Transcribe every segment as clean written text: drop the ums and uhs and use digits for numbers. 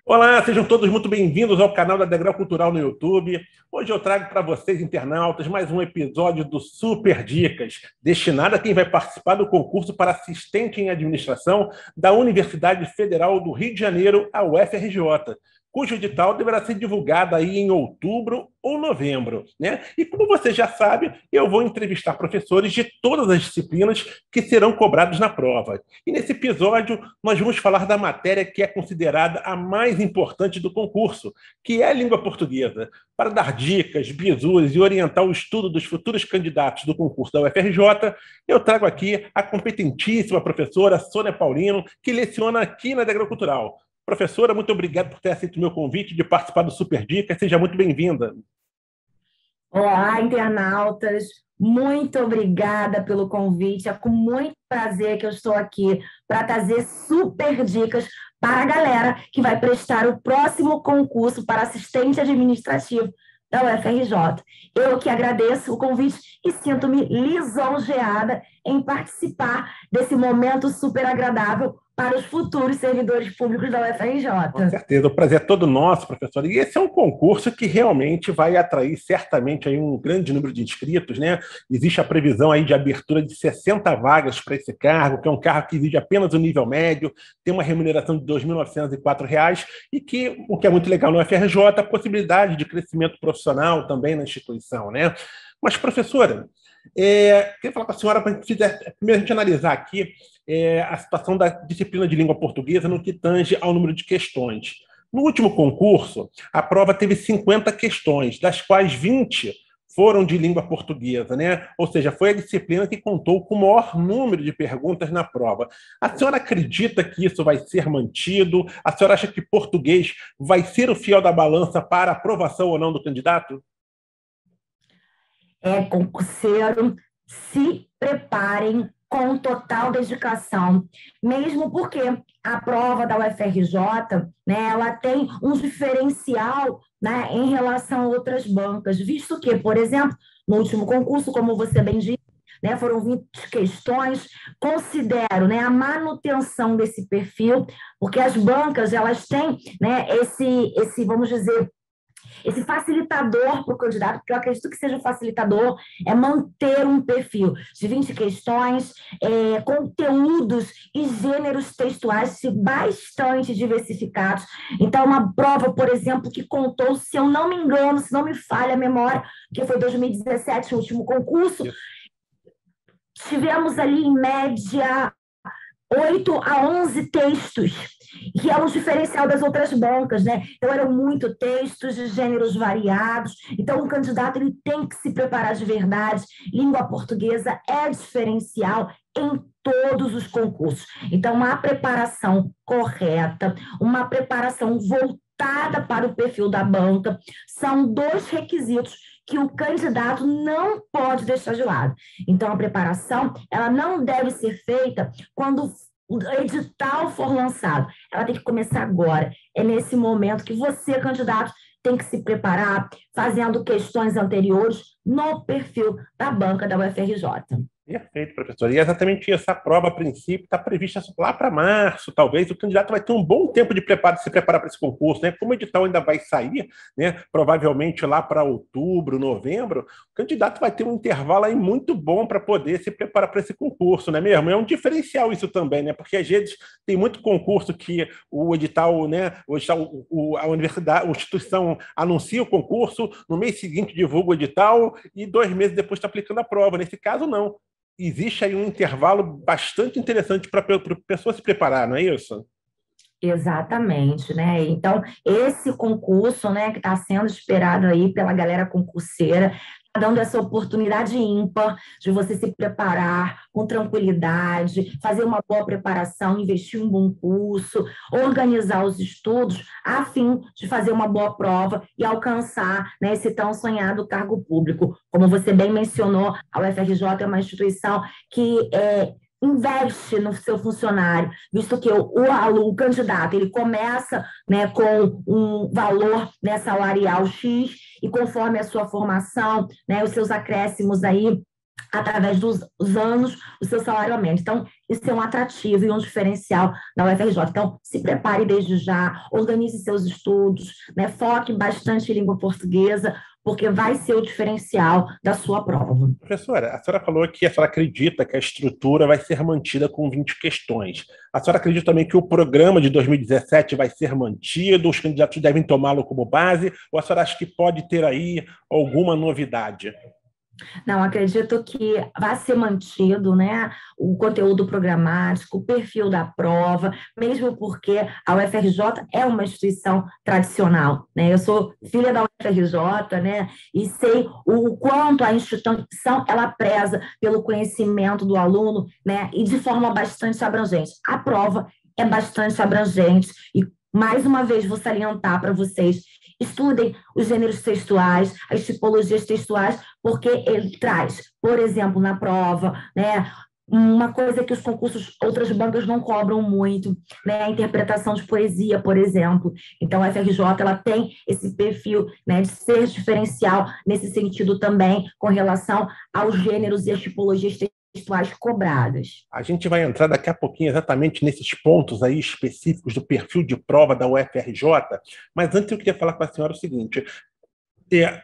Olá, sejam todos muito bem-vindos ao canal da Degrau Cultural no YouTube. Hoje eu trago para vocês, internautas, mais um episódio do Super Dicas, destinado a quem vai participar do concurso para assistente em administração da Universidade Federal do Rio de Janeiro, a UFRJ, cujo edital deverá ser divulgado aí em outubro ou novembro, né? E como você já sabe, eu vou entrevistar professores de todas as disciplinas que serão cobrados na prova. E nesse episódio, nós vamos falar da matéria que é considerada a mais importante do concurso, que é a língua portuguesa. Para dar dicas, bizus e orientar o estudo dos futuros candidatos do concurso da UFRJ, eu trago aqui a competentíssima professora Sônia Paulino, que leciona aqui na Degrau Cultural. Professora, muito obrigado por ter aceito o meu convite de participar do Super Dicas. Seja muito bem-vinda. Olá, internautas. Muito obrigada pelo convite. É com muito prazer que eu estou aqui para trazer super dicas para a galera que vai prestar o próximo concurso para assistente administrativo da UFRJ. Eu que agradeço o convite e sinto-me lisonjeada em participar desse momento super agradável para os futuros servidores públicos da UFRJ. Com certeza, o prazer é todo nosso, professor. E esse é um concurso que realmente vai atrair certamente aí um grande número de inscritos, né? Existe a previsão aí de abertura de 60 vagas para esse cargo, que é um cargo que exige apenas o nível médio, tem uma remuneração de R$ 2.904 e que, o que é muito legal no UFRJ, a possibilidade de crescimento profissional também na instituição, né? Mas, professora, queria falar com a senhora para primeiro a gente analisar aqui a situação da disciplina de língua portuguesa no que tange ao número de questões. No último concurso, a prova teve 50 questões, das quais 20 foram de língua portuguesa, né? Ou seja, foi a disciplina que contou com o maior número de perguntas na prova. A senhora acredita que isso vai ser mantido? A senhora acha que português vai ser o fiel da balança para aprovação ou não do candidato? Concurseiro, se preparem com total dedicação, mesmo porque a prova da UFRJ, né, ela tem um diferencial, né, em relação a outras bancas, visto que, por exemplo, no último concurso, como você bem disse, né, foram 20 questões, considero, né, a manutenção desse perfil, porque as bancas, elas têm, né, vamos dizer, esse facilitador para o candidato, porque eu acredito que seja um facilitador, é manter um perfil de 20 questões, conteúdos e gêneros textuais bastante diversificados. Então, uma prova, por exemplo, que contou, se eu não me engano, se não me falha a memória, que foi 2017, o último concurso, tivemos ali, em média, 8 a 11 textos, que é um diferencial das outras bancas, né? Então, eram muito textos de gêneros variados. Então, o candidato ele tem que se preparar de verdade. Língua portuguesa é diferencial em todos os concursos. Então, uma preparação correta, uma preparação voltada para o perfil da banca, são dois requisitos que o candidato não pode deixar de lado. Então, a preparação, ela não deve ser feita quando o edital for lançado. Ela tem que começar agora. É nesse momento que você, candidato, tem que se preparar, fazendo questões anteriores no perfil da banca da UFRJ. Perfeito, professor. E é exatamente isso. A prova, a princípio, está prevista lá para março, talvez. O candidato vai ter um bom tempo de se preparar para esse concurso, né? Como o edital ainda vai sair, né? Provavelmente lá para outubro, novembro, o candidato vai ter um intervalo aí muito bom para poder se preparar para esse concurso, não é mesmo? É um diferencial isso também, né? Porque às vezes tem muito concurso que o edital, né? A universidade, a instituição anuncia o concurso, no mês seguinte divulga o edital e 2 meses depois está aplicando a prova. Nesse caso, não. Existe aí um intervalo bastante interessante para a pessoa se preparar, não é isso? Exatamente, né? Então, esse concurso, né, que está sendo esperado aí pela galera concurseira, está dando essa oportunidade ímpar de você se preparar com tranquilidade, fazer uma boa preparação, investir em um bom curso, organizar os estudos, a fim de fazer uma boa prova e alcançar, né, esse tão sonhado cargo público. Como você bem mencionou, a UFRJ é uma instituição que investe no seu funcionário, visto que o candidato ele começa, né, com um valor, né, salarial X, e conforme a sua formação, né, os seus acréscimos aí através dos anos, o seu salário aumenta. Então, isso é um atrativo e um diferencial da UFRJ. Então, se prepare desde já, organize seus estudos, né? Foque bastante em língua portuguesa, porque vai ser o diferencial da sua prova. Professora, a senhora falou que a senhora acredita que a estrutura vai ser mantida com 20 questões. A senhora acredita também que o programa de 2017 vai ser mantido, os candidatos devem tomá-lo como base, ou a senhora acha que pode ter aí alguma novidade? Não, acredito que vai ser mantido, né, o conteúdo programático, o perfil da prova, mesmo porque a UFRJ é uma instituição tradicional, né? Eu sou filha da UFRJ, né, e sei o quanto a instituição ela preza pelo conhecimento do aluno, né, e de forma bastante abrangente. A prova é bastante abrangente e mais uma vez vou salientar para vocês: estudem os gêneros textuais, as tipologias textuais, porque ele traz, por exemplo, na prova, né, uma coisa que os concursos, outras bancas não cobram muito, né, a interpretação de poesia, por exemplo. Então, a FRJ ela tem esse perfil, né, de ser diferencial nesse sentido também, com relação aos gêneros e as tipologias textuais cobradas. A gente vai entrar daqui a pouquinho exatamente nesses pontos aí específicos do perfil de prova da UFRJ, mas antes eu queria falar com a senhora o seguinte: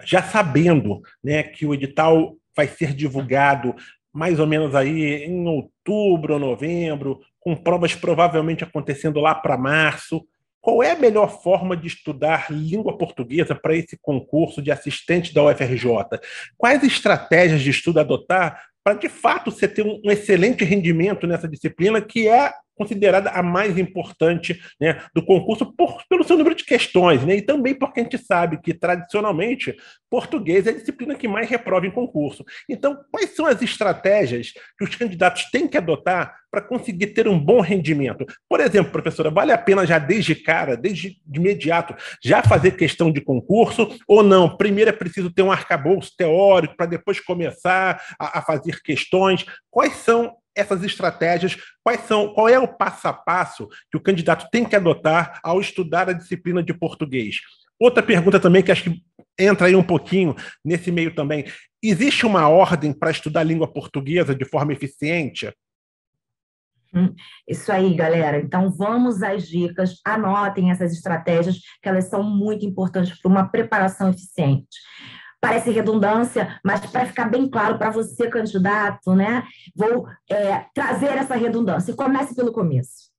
já sabendo, né, que o edital vai ser divulgado mais ou menos aí em outubro ou novembro, com provas provavelmente acontecendo lá para março, qual é a melhor forma de estudar língua portuguesa para esse concurso de assistente da UFRJ? Quais estratégias de estudo adotar para, de fato, você ter um excelente rendimento nessa disciplina, que é considerada a mais importante, né, do concurso pelo seu número de questões, né, e também porque a gente sabe que, tradicionalmente, português é a disciplina que mais reprova em concurso. Então, quais são as estratégias que os candidatos têm que adotar para conseguir ter um bom rendimento? Por exemplo, professora, vale a pena já desde cara, desde de imediato, já fazer questão de concurso ou não? Primeiro é preciso ter um arcabouço teórico para depois começar a fazer questões. Quais são essas estratégias? Qual é o passo a passo que o candidato tem que adotar ao estudar a disciplina de português? Outra pergunta também, que acho que entra aí um pouquinho nesse meio também: existe uma ordem para estudar a língua portuguesa de forma eficiente? Isso aí, galera. Então, vamos às dicas, anotem essas estratégias, que elas são muito importantes para uma preparação eficiente. Parece redundância, mas para ficar bem claro para você, candidato, né, vou trazer essa redundância. Comece pelo começo.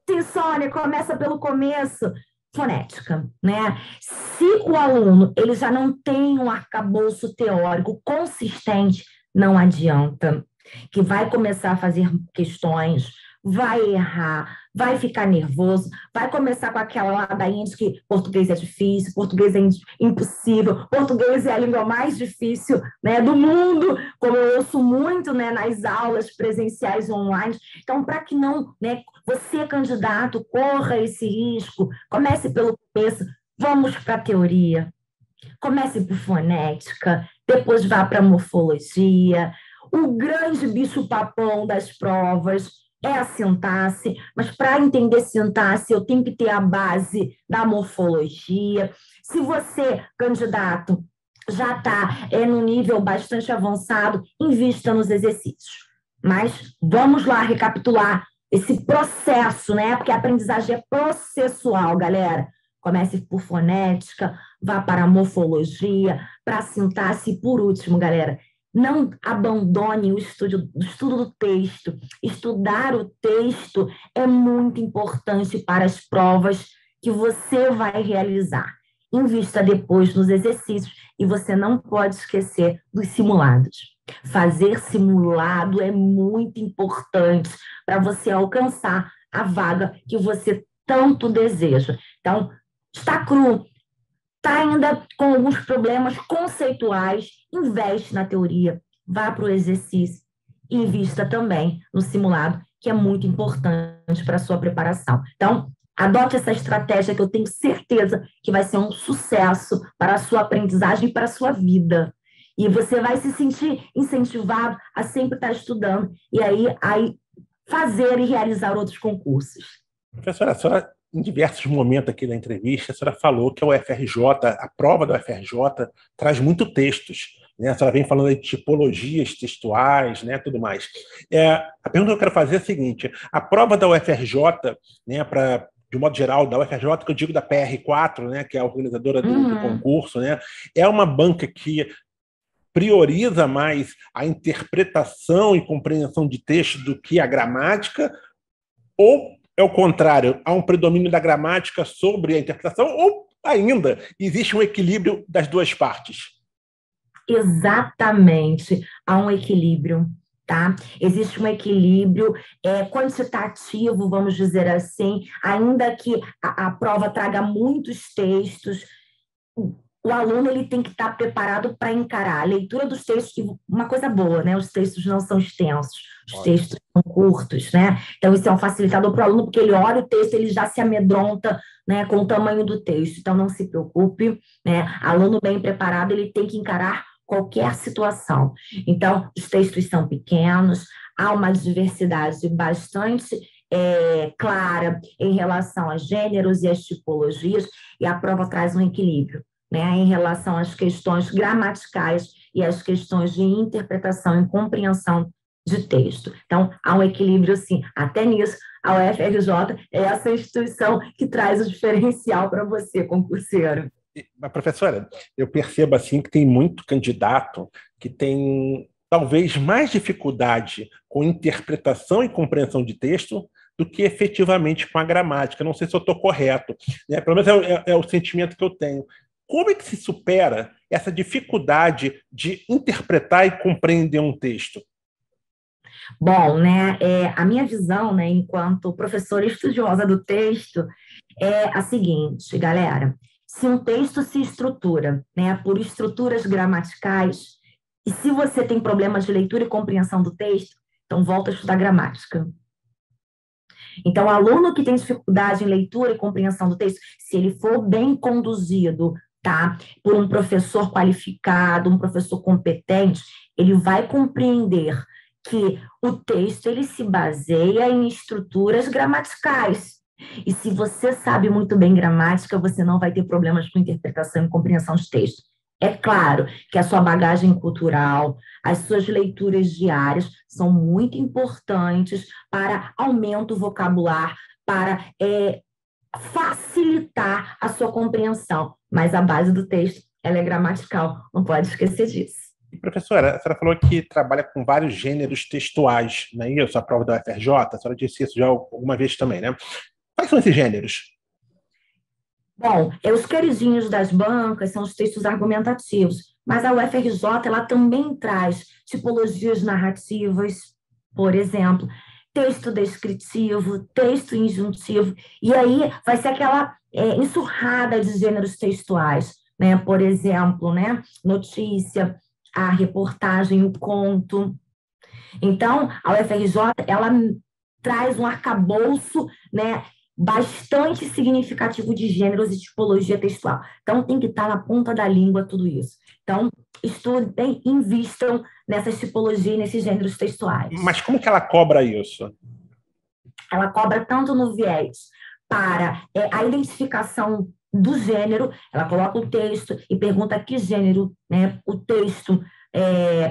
Sim, Sônia, começa pelo começo. Fonética, né? Se o aluno ele já não tem um arcabouço teórico consistente, não adianta, que vai começar a fazer questões, vai errar, vai ficar nervoso, vai começar com aquela ladainha de que português é difícil, português é impossível, português é a língua mais difícil, né, do mundo, como eu ouço muito, né, nas aulas presenciais online. Então, para que não, né, você, candidato, corra esse risco, comece pelo começo, vamos para a teoria, comece por fonética, depois vá para morfologia. O grande bicho-papão das provas é a sintaxe, mas para entender sintaxe eu tenho que ter a base da morfologia. Se você, candidato, já está no nível bastante avançado, invista nos exercícios. Mas vamos lá recapitular esse processo, né? Porque a aprendizagem é processual, galera. Comece por fonética, vá para a morfologia, para a sintaxe e, por último, galera, não abandone o estudo do texto. Estudar o texto é muito importante para as provas que você vai realizar. Invista depois nos exercícios e você não pode esquecer dos simulados. Fazer simulado é muito importante para você alcançar a vaga que você tanto deseja. Então, está cru, está ainda com alguns problemas conceituais, investe na teoria, vá para o exercício e invista também no simulado, que é muito importante para a sua preparação. Então, adote essa estratégia que eu tenho certeza que vai ser um sucesso para a sua aprendizagem e para a sua vida. E você vai se sentir incentivado a sempre estar estudando e aí fazer e realizar outros concursos. Professora, a senhora, em diversos momentos aqui da entrevista, a senhora falou que a UFRJ, a prova da UFRJ, traz muito textos, né? A senhora vem falando de tipologias textuais, né, tudo mais. A pergunta que eu quero fazer é a seguinte: a prova da UFRJ, né, de modo geral, da UFRJ, que eu digo da PR4, né, que é a organizadora do concurso, né, é uma banca que prioriza mais a interpretação e compreensão de texto do que a gramática, ou é o contrário, há um predomínio da gramática sobre a interpretação, ou ainda existe um equilíbrio das duas partes? Exatamente, há um equilíbrio, tá? Existe um equilíbrio quantitativo, vamos dizer assim, ainda que a prova traga muitos textos, o aluno ele tem que estar preparado para encarar a leitura dos textos, e uma coisa boa, né? Os textos não são extensos, os textos são curtos, né? Então, isso é um facilitador para o aluno, porque ele olha o texto, ele já se amedronta, né, com o tamanho do texto. Então, não se preocupe, né? Aluno bem preparado, ele tem que encarar qualquer situação. Então, os textos são pequenos, há uma diversidade bastante clara em relação a gêneros e as tipologias, e a prova traz um equilíbrio, né, em relação às questões gramaticais e às questões de interpretação e compreensão de texto. Então, há um equilíbrio, sim. Até nisso, a UFRJ é essa instituição que traz o diferencial para você, concurseiro. Mas, professora, eu percebo assim que tem muito candidato que tem talvez mais dificuldade com interpretação e compreensão de texto do que efetivamente com a gramática. Não sei se eu estou correto, né? Pelo menos é o sentimento que eu tenho. Como é que se supera essa dificuldade de interpretar e compreender um texto? Bom, né, a minha visão, né, enquanto professora estudiosa do texto, é a seguinte, galera: se um texto se estrutura, né, por estruturas gramaticais, e se você tem problemas de leitura e compreensão do texto, então volta a estudar gramática. Então, o aluno que tem dificuldade em leitura e compreensão do texto, se ele for bem conduzido, tá, por um professor qualificado, um professor competente, ele vai compreender que o texto ele se baseia em estruturas gramaticais. E se você sabe muito bem gramática, você não vai ter problemas com interpretação e compreensão de texto. É claro que a sua bagagem cultural, as suas leituras diárias são muito importantes para aumento vocabular, para facilitar a sua compreensão. Mas a base do texto, ela é gramatical, não pode esquecer disso. E, professora, a senhora falou que trabalha com vários gêneros textuais, não é isso? A prova da UFRJ, a senhora disse isso já alguma vez também, né? Quais são esses gêneros? Bom, os queridinhos das bancas são os textos argumentativos, mas a UFRJ ela também traz tipologias narrativas, por exemplo, texto descritivo, texto injuntivo, e aí vai ser aquela enxurrada de gêneros textuais, né? Por exemplo, né? Notícia, a reportagem, o conto. Então, a UFRJ ela traz um arcabouço, né, bastante significativo de gêneros e tipologia textual. Então, tem que estar na ponta da língua tudo isso. Então, estudem, invistam nessas tipologias, nesses gêneros textuais. Mas como que ela cobra isso? Ela cobra tanto no viés para a identificação do gênero, ela coloca o texto e pergunta a que gênero, né, o texto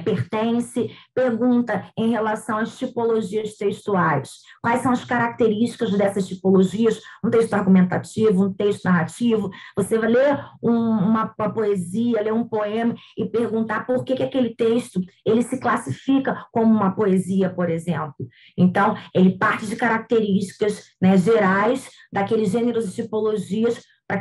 pertence, pergunta em relação às tipologias textuais, quais são as características dessas tipologias, um texto argumentativo, um texto narrativo, você vai ler uma poesia, ler um poema e perguntar por que aquele texto ele se classifica como uma poesia, por exemplo. Então, ele parte de características, né, gerais daqueles gêneros e tipologias para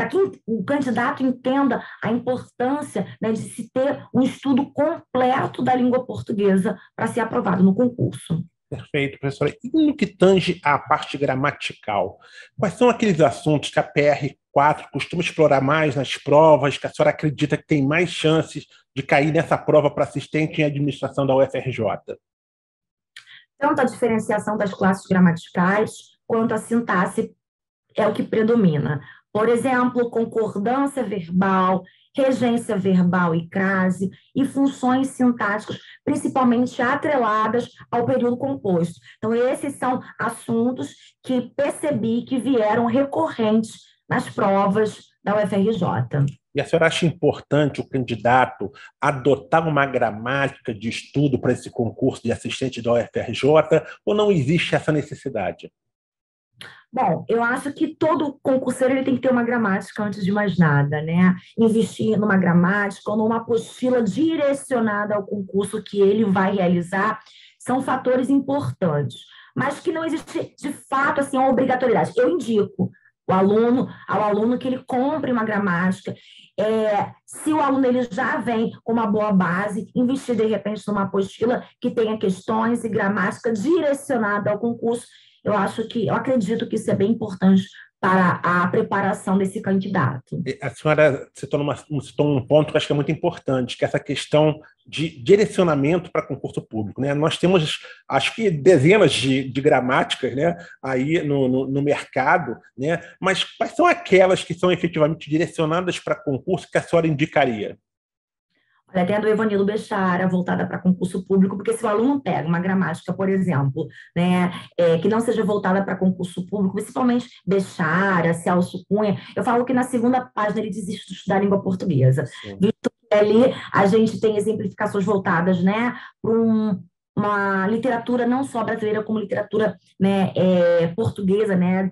que o candidato entenda a importância, né, de se ter um estudo completo da língua portuguesa para ser aprovado no concurso. Perfeito, professora. E no que tange à parte gramatical, quais são aqueles assuntos que a PR4 costuma explorar mais nas provas, que a senhora acredita que tem mais chances de cair nessa prova para assistente em administração da UFRJ? Tanto a diferenciação das classes gramaticais, quanto a sintaxe é o que predomina. Por exemplo, concordância verbal, regência verbal e crase, e funções sintáticas, principalmente atreladas ao período composto. Então, esses são assuntos que percebi que vieram recorrentes nas provas da UFRJ. E a senhora acha importante o candidato adotar uma gramática de estudo para esse concurso de assistente da UFRJ ou não existe essa necessidade? Bom, eu acho que todo concurseiro ele tem que ter uma gramática antes de mais nada, né? Investir numa gramática ou numa apostila direcionada ao concurso que ele vai realizar são fatores importantes, mas que não existe de fato assim uma obrigatoriedade. Eu indico ao aluno que ele compre uma gramática. Se o aluno ele já vem com uma boa base, investir de repente numa apostila que tenha questões e gramática direcionada ao concurso. Eu acredito que isso é bem importante para a preparação desse candidato. A senhora citou um ponto que eu acho que é muito importante, que é essa questão de direcionamento para concurso público, né? Nós temos, acho que, dezenas de gramáticas, né, aí no mercado, né? Mas quais são aquelas que são efetivamente direcionadas para concurso que a senhora indicaria? Olha, tem a do Evanilo Bechara, voltada para concurso público, porque se o aluno pega uma gramática, por exemplo, né, que não seja voltada para concurso público, principalmente Bechara, Celso Cunha, eu falo que na segunda página ele desiste de estudar língua portuguesa. Sim. Visto que ali a gente tem exemplificações voltadas, né, para uma literatura não só brasileira, como literatura, né, portuguesa, né,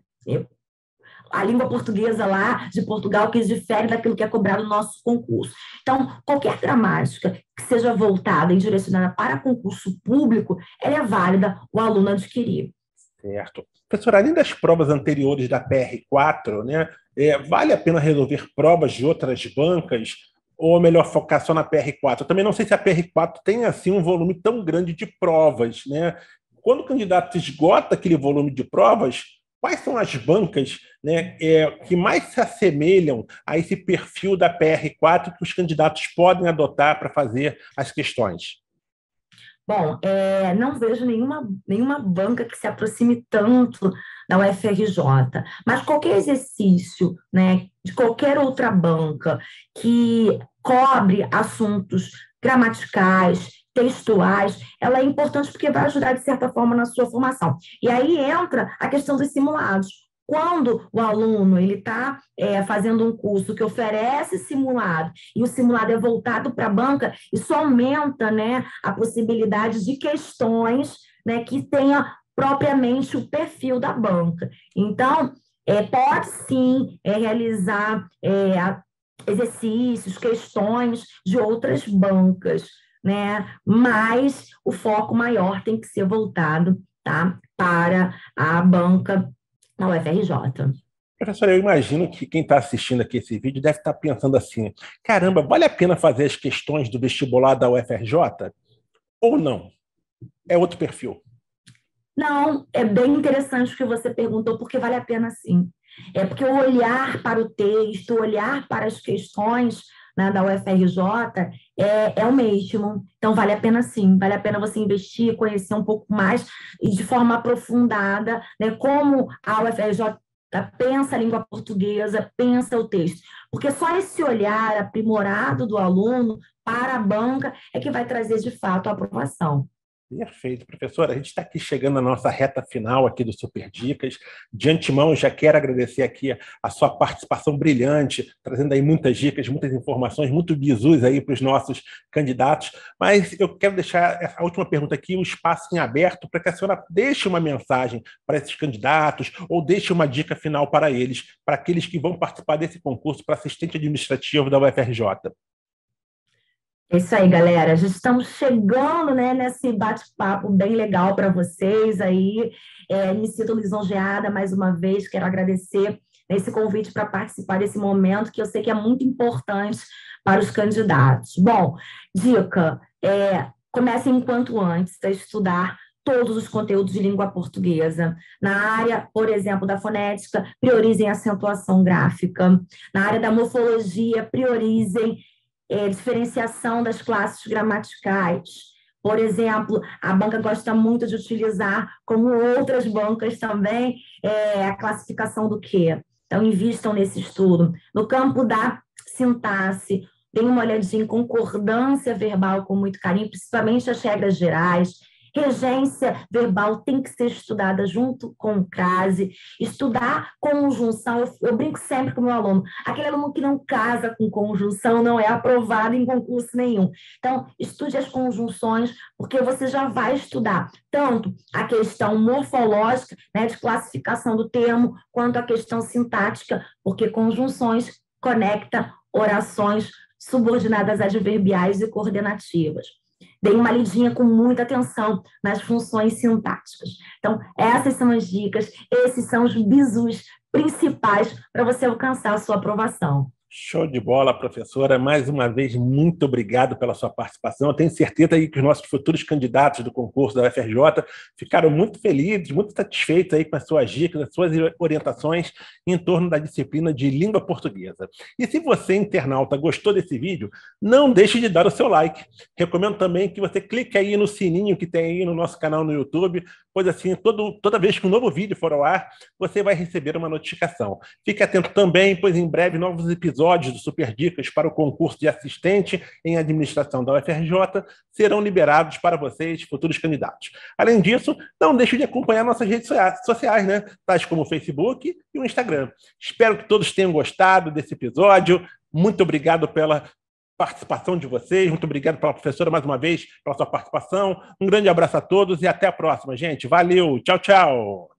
a língua portuguesa lá de Portugal, que difere daquilo que é cobrado no nosso concurso. Então, qualquer gramática que seja voltada e direcionada para concurso público, ela é válida o aluno adquirir. Certo. Professora, além das provas anteriores da PR4, né, vale a pena resolver provas de outras bancas ou é melhor focar só na PR4? Eu também não sei se a PR4 tem assim um volume tão grande de provas, né? Quando o candidato esgota aquele volume de provas, quais são as bancas, né, que mais se assemelham a esse perfil da PR4 que os candidatos podem adotar para fazer as questões? Bom, não vejo nenhuma banca que se aproxime tanto da UFRJ, mas qualquer exercício, né, de qualquer outra banca que cobre assuntos gramaticais, textuais, ela é importante porque vai ajudar, de certa forma, na sua formação. E aí entra a questão dos simulados. Quando o aluno ele está fazendo um curso que oferece simulado e o simulado é voltado para a banca, isso aumenta, né, a possibilidade de questões, né, que tenha propriamente o perfil da banca. Então, pode sim realizar exercícios, questões de outras bancas, né, mas o foco maior tem que ser voltado, tá, para a banca na UFRJ. Professora, eu imagino que quem está assistindo aqui esse vídeo deve estar pensando assim: caramba, vale a pena fazer as questões do vestibular da UFRJ? Ou não? É outro perfil? Não, é bem interessante o que você perguntou, porque vale a pena sim. É porque o olhar para o texto, o olhar para as questões, né, da UFRJ é o mesmo. Então, vale a pena sim, vale a pena você investir, conhecer um pouco mais e de forma aprofundada, né, como a UFRJ pensa a língua portuguesa, pensa o texto. Porque só esse olhar aprimorado do aluno para a banca é que vai trazer, de fato, a aprovação. Perfeito, professora. A gente está aqui chegando na nossa reta final aqui do Super Dicas. De antemão, já quero agradecer aqui a sua participação brilhante, trazendo aí muitas dicas, muitas informações, muito bizus aí para os nossos candidatos. Mas eu quero deixar a última pergunta aqui, o espaço em aberto, para que a senhora deixe uma mensagem para esses candidatos ou deixe uma dica final para eles, para aqueles que vão participar desse concurso para assistente administrativo da UFRJ. É isso aí, galera. Já estamos chegando, né, nesse bate-papo bem legal para vocês aí. Me sinto lisonjeada mais uma vez. Quero agradecer esse convite para participar desse momento, que eu sei que é muito importante para os candidatos. Bom, dica: comecem o quanto antes a estudar todos os conteúdos de língua portuguesa. Na área, por exemplo, da fonética, priorizem a acentuação gráfica. Na área da morfologia, priorizem diferenciação das classes gramaticais. Por exemplo, a banca gosta muito de utilizar, como outras bancas também, a classificação do quê? Então, invistam nesse estudo. No campo da sintaxe, deem uma olhadinha em concordância verbal com muito carinho, principalmente as regras gerais. Regência verbal tem que ser estudada junto com crase, estudar conjunção. Eu brinco sempre com o meu aluno. Aquele aluno que não casa com conjunção não é aprovado em concurso nenhum. Então, estude as conjunções, porque você já vai estudar tanto a questão morfológica, né, de classificação do termo, quanto a questão sintática, porque conjunções conectam orações subordinadas adverbiais e coordenativas. Dei uma lidinha com muita atenção nas funções sintáticas. Então, essas são as dicas, esses são os bizus principais para você alcançar a sua aprovação. Show de bola, professora. Mais uma vez, muito obrigado pela sua participação. Eu tenho certeza aí que os nossos futuros candidatos do concurso da UFRJ ficaram muito felizes, muito satisfeitos aí com as suas dicas, as suas orientações em torno da disciplina de língua portuguesa. E se você, internauta, gostou desse vídeo, não deixe de dar o seu like. Recomendo também que você clique aí no sininho que tem aí no nosso canal no YouTube, pois assim, toda vez que um novo vídeo for ao ar, você vai receber uma notificação. Fique atento também, pois em breve novos episódios do Super Dicas para o concurso de assistente em administração da UFRJ serão liberados para vocês, futuros candidatos. Além disso, não deixe de acompanhar nossas redes sociais, né? Tais como o Facebook e o Instagram. Espero que todos tenham gostado desse episódio. Muito obrigado pela participação de vocês. Muito obrigado pela professora mais uma vez, pela sua participação. Um grande abraço a todos e até a próxima, gente. Valeu. Tchau, tchau.